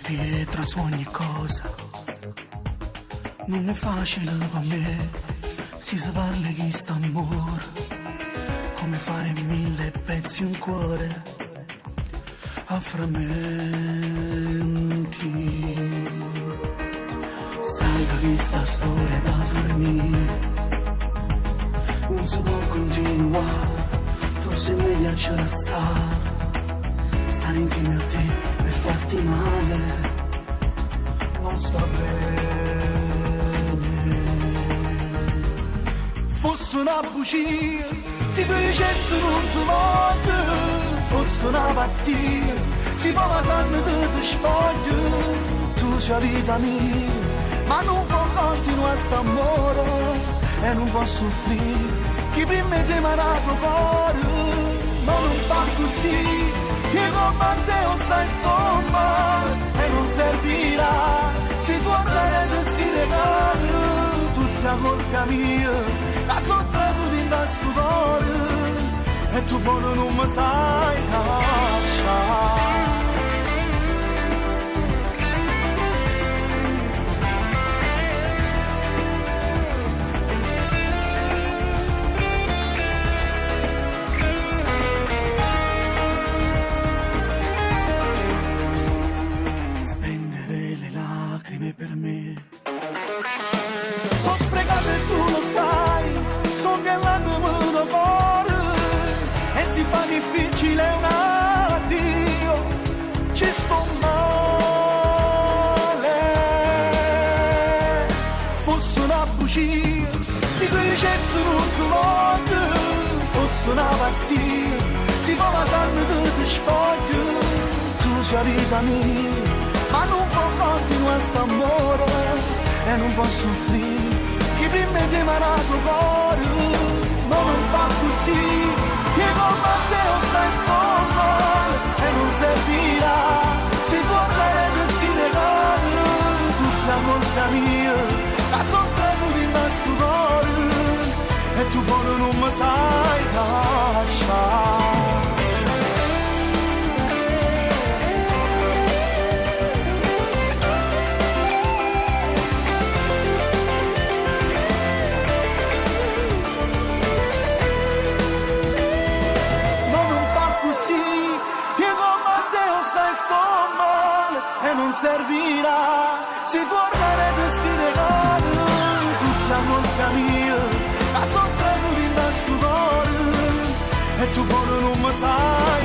pietra su ogni cosa. Non è facile per me, si sa parla chi sta amore, come fare 1000 pezzi un cuore a frammenti. Sai che questa storia da finire non si può continuare, forse è meglio ce la sa, stare insieme a te per farti male non sta bene. Fosse una bugia, se tu dicessi non ti voglio, fosse una pazzia, si può passare te spoglio, tu sei vita mia, ma non può continuare st'amore e non può soffrire, chi prima ti ha dato cuore, ma non fa così, io come te non stai sto male e non servirà, se tu andrai da sti regali, tutta colpa mia, la sono preso di questo cuore e tu fuori non mi sai lasciare. Per me sono sprecate e tu lo sai, sono che l'animo da cuore e si fa difficile un addio, ci sto male. Fosse una bugia, se tu dicessi non ti voglio, fosse una pazzia, si può passare te spoglio, tu sei vita mia, ma non può continuare st'amore e non può soffrire, chi prima ti ha dato cuore, ma non fa così, io come te non stai sto male e non servirà, se tu andrai da sti regali, tutta colpa mia, la sono preso di questo cuore e tu fuori non mi sai lasciare. E non servirà, se tu ormai da sti regali, tutta colpa mia, la sono preso di questo cuore e tu fuori non mi sai